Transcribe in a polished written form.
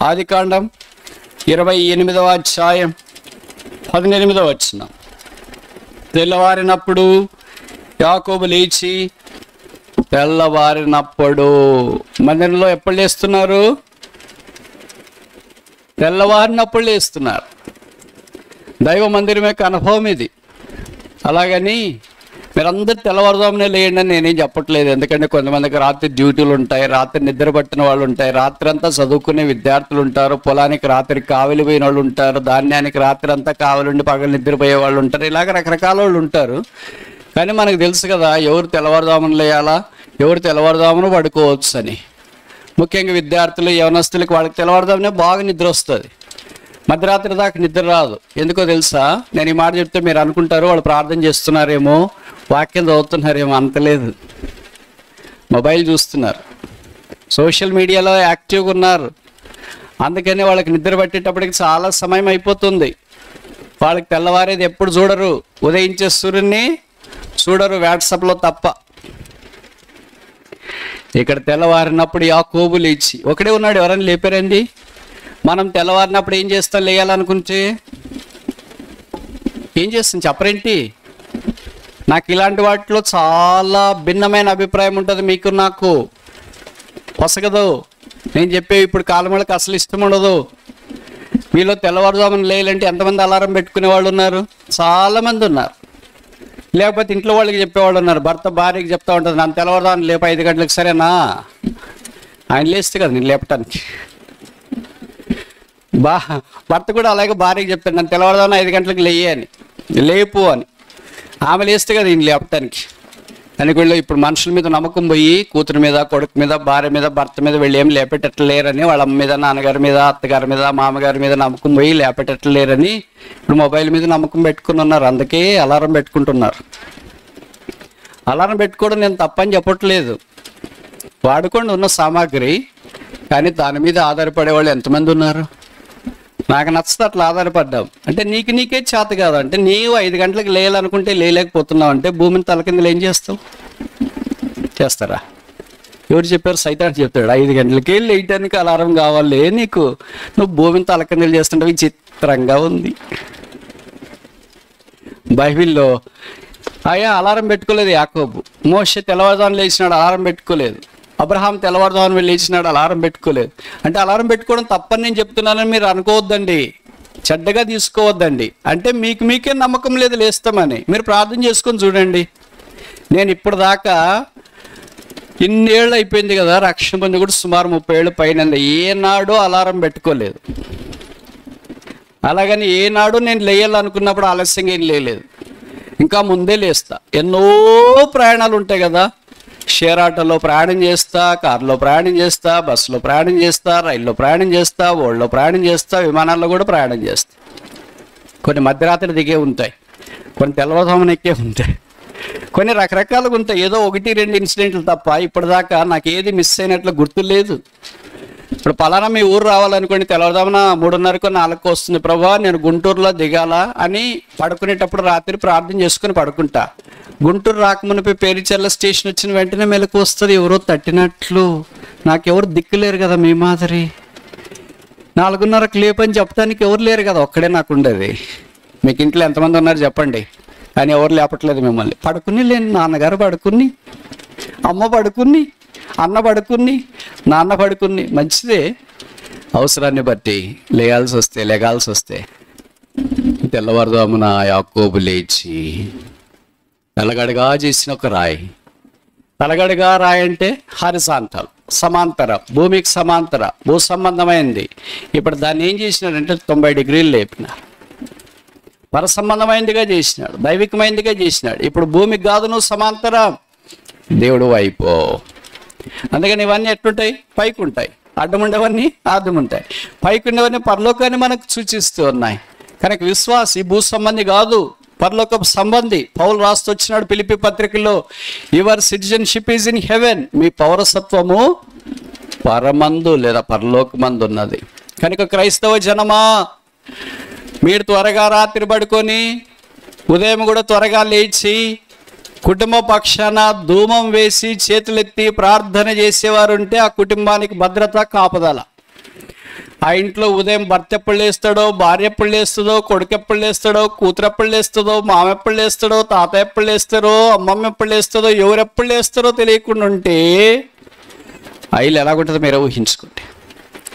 ఆదికాండం 28వ అధ్యాయం 18వ వచనం. తెల్లవారినప్పుడు యాకోబు లేచి, తెల్లవారినప్పుడు మందిరంలో ఎప్పుడు లేస్తున్నారు? తెల్లవారినప్పుడు లేస్తున్నారు. దైవ మందిరం యొక్క అనుభవం ఇది. అలాగని మీరందరూ తెల్లవారుదామనే లేయండి అని నేనేం చెప్పట్లేదు. ఎందుకంటే కొంతమందికి రాత్రి డ్యూటీలు ఉంటాయి, రాత్రి నిద్ర పట్టిన వాళ్ళు ఉంటాయి, రాత్రి అంతా చదువుకునే విద్యార్థులు ఉంటారు, పొలానికి రాత్రి కావలి పోయిన వాళ్ళు ఉంటారు, ధాన్యానికి రాత్రి అంతా కావలుండి పగలు నిద్రపోయే వాళ్ళు ఉంటారు. ఇలాగ రకరకాల వాళ్ళు ఉంటారు. కానీ మనకు తెలుసు కదా, ఎవరు తెల్లవారుదామని లేయాలా, ఎవరు తెల్లవారుదామని పడుకోవచ్చు అని. ముఖ్యంగా విద్యార్థులు, యవనస్తులకి వాళ్ళకి తెల్లవారుదామనే బాగా నిద్ర వస్తుంది. మధ్యరాత్రి దాకా నిద్ర రాదు. ఎందుకో తెలుసా? నేను ఈ మాట చెప్తే మీరు అనుకుంటారు వాళ్ళు ప్రార్థన చేస్తున్నారేమో, వాక్యం చదువుతున్నారేమో. అంతలేదు, మొబైల్ చూస్తున్నారు, సోషల్ మీడియాలో యాక్టివ్గా ఉన్నారు. అందుకని వాళ్ళకి నిద్ర పట్టేటప్పటికి చాలా సమయం అయిపోతుంది. వాళ్ళకి తెల్లవారేది ఎప్పుడు చూడరు, ఉదయించే సూర్యుని చూడరు, వాట్సాప్లో తప్ప. ఇక్కడ తెల్లవారినప్పుడు యాకోబు లేచి, ఒకడే ఉన్నాడు, ఎవరైనా లేపారండి? మనం తెల్లవారినప్పుడు ఏం చేస్తాం? లేయాలనుకుంటే ఏం చేస్తాం చెప్పరేంటి? నాకు ఇలాంటి వాటిలో చాలా భిన్నమైన అభిప్రాయం ఉంటుంది. మీకు నాకు పొసగదు. నేను చెప్పే ఇప్పుడు కాలమళ్ళకి అసలు ఇష్టం ఉండదు. మీలో తెల్లవారుజామున లేయాలంటే ఎంతమంది అలారం పెట్టుకునే వాళ్ళు ఉన్నారు? చాలామంది ఉన్నారు. లేకపోతే ఇంట్లో వాళ్ళకి చెప్పేవాళ్ళు ఉన్నారు. భర్త భార్యకి చెప్తా ఉంటుంది, నన్ను తెల్లవారుజామున లేప 5 గంటలకు. సరేనా? ఆయన లేస్తే కదా నేను లేపటానికి. భర్త కూడా అలాగే భార్యకి చెప్తాడు, నన్ను తెల్లవారుజామున 5 గంటలకు లేయి అని, లేపు అని. ఆమె లేస్తే కదా ఈయన లేపటానికి. దానికి వెళ్ళి ఇప్పుడు మనుషుల మీద నమ్మకం పోయి కూతురు మీద, కొడుకు మీద, భార్య మీద, భర్త మీద వెళ్ళి ఏం లేపేటట్లు లేరని, వాళ్ళ అమ్మ మీద, నాన్నగారి మీద, అత్తగారి మీద, మామగారి మీద నమ్మకం పోయి లేపేటట్లు లేరని ఇప్పుడు మొబైల్ మీద నమ్మకం పెట్టుకుని ఉన్నారు. అందుకే అలారం పెట్టుకుంటున్నారు. అలారం పెట్టుకోవడం నేను తప్పని చెప్పట్లేదు, వాడుకోండి ఉన్న సామాగ్రి. కానీ దాని మీద ఆధారపడే వాళ్ళు ఎంతమంది ఉన్నారు? నాకు నచ్చదు అట్లా ఆధారపడ్డాం. అంటే నీకే చేత కాదు. అంటే నీవు 5 గంటలకు లేయాలనుకుంటే లేలేకపోతున్నావు అంటే భూమిని తలకిందులు ఏం చేస్తావు? చేస్తారా? ఎవరు చెప్పారు? సైతాన్ చెప్తాడు 5 గంటలకే లేయటానికి అలారం కావాలి నీకు. నువ్వు భూమిని తలకిందులు చేస్తుంటే విచిత్రంగా ఉంది. బైబిల్లో అలారం పెట్టుకోలేదు యాకోబు. మోషే తెల్లవారుజామున లేచినాడు, అలారం పెట్టుకోలేదు. అబ్రహాం తెల్లవారుజామున లేచినాడు, అలారం పెట్టుకోలేదు. అంటే అలారం పెట్టుకోవడం తప్పని నేను చెప్తున్నానని మీరు అనుకోవద్దండి, చెడ్డగా తీసుకోవద్దండి. అంటే మీకే నమ్మకం లేదు లేస్తామని. మీరు ప్రార్థన చేసుకొని చూడండి. నేను ఇప్పుడు దాకా ఇన్నేళ్ళు అయిపోయింది కదా, రక్షణ పొంది కూడా సుమారు 30 ఏళ్ళు పైన, ఏనాడు అలారం పెట్టుకోలేదు. అలాగని ఏనాడు నేను లేయాలనుకున్నప్పుడు ఆలస్యంగా ఏం లేదు, ఇంకా ముందే లేస్తా. ఎన్నో ప్రయాణాలు ఉంటాయి కదా, షేర్ ఆటోలో ప్రయాణం చేస్తా, కారులో ప్రయాణం చేస్తా, బస్సులో ప్రయాణం చేస్తా, రైల్లో ప్రయాణం చేస్తా, ఓళ్ళలో ప్రయాణం చేస్తా, విమానాల్లో కూడా ప్రయాణం చేస్తా. కొన్ని మధ్యరాత్రి దిగే ఉంటాయి, కొన్ని తెల్లవారుజామున ఎక్కే ఉంటాయి, కొన్ని రకరకాలుగా ఉంటాయి. ఏదో 1-2 ఇన్సిడెంట్లు తప్ప ఇప్పటిదాకా నాకు ఏది మిస్ అయినట్లు గుర్తు లేదు. ఇప్పుడు పలానా మీ ఊరు రావాలనుకోండి, తెల్లవారుజామున 3:30కో 4కో వస్తుంది, ప్రభా నేను గుంటూరులో దిగాల అని పడుకునేటప్పుడు రాత్రి ప్రార్థన చేసుకుని పడుకుంటా. గుంటూరు రాకమునిపై పేరుచెర్ల స్టేషన్ వచ్చిన వెంటనే మెలకు వస్తుంది, ఎవరో తట్టినట్లు. నాకెవరు దిక్కులేరు కదా మీ మాదిరి. 4:30కు లేపని చెప్పడానికి ఎవరు లేరు కదా, ఒక్కడే నాకు ఉండేది. మీకు ఇంట్లో ఎంతమంది ఉన్నారు చెప్పండి, కానీ ఎవరు లేపట్లేదు మిమ్మల్ని. పడుకుని లేని నాన్నగారు పడుకుని, అమ్మ పడుకుని, అన్న పడుకుని, నాన్న పడుకుని, మంచిదే. అవసరాన్ని బట్టి లేగాల్సి వస్తే తెల్లవారుజామున యాకోబు లేచి తలగడగా చేసిన ఒక రాయి. తలగడగా రాయి అంటే హారిజాంటల్, సమాంతర, భూమికి సమాంతర, భూ సంబంధమైంది. ఇప్పుడు దాన్ని ఏం చేసినాడంటే 90 డిగ్రీలు లేపినారు. పర సంబంధమైందిగా చేసినాడు, దైవికమైందిగా చేసినాడు. ఇప్పుడు భూమికి కాదు నువ్వు సమాంతరం, దేవుడు వైపు. అందుకని ఇవన్నీ ఎట్లుంటాయి? పైకి ఉంటాయి. అడ్డం ఉండేవన్నీ అడ్డం ఉంటాయి. పైకి ఉండేవన్నీ పరలోకాన్ని మనకు సూచిస్తూ ఉన్నాయి. కనుక విశ్వాసి భూ సంబంధి కాదు, పరలోక సంబంధి. పౌలు రాస్తూ వచ్చినాడు ఫిలిప్పీ పత్రికలో, your citizenship is in heaven, మీ పౌరసత్వము పరమందు లేదా పరలోకమందు ఉన్నది. కనుక క్రైస్తవ జనమా, మీరు త్వరగా రాత్రి పడుకొని ఉదయం కూడా త్వరగా లేచి కుటుంబ పక్షాన ధూమం వేసి చేతులెత్తి ప్రార్థన చేసేవారుంటే ఆ కుటుంబానికి భద్రత, కాపుదల. ఆ ఇంట్లో ఉదయం భర్త ఎప్పుడు లేస్తాడో, భార్య ఎప్పుడు లేస్తుందో, కొడుకు ఎప్పుడు లేస్తాడో, కూతురు ఎప్పుడు లేస్తుందో, మామ ఎప్పుడు లేస్తాడో, తాత ఎప్పుడు లేస్తారో, అమ్మమ్మ ఎప్పుడు లేస్తుందో, ఎవరు ఎప్పుడు లేస్తారో తెలియకుండా ఉంటే ఆ ఇల్లు ఎలాగుంటుందో మీరు ఊహించుకోండి.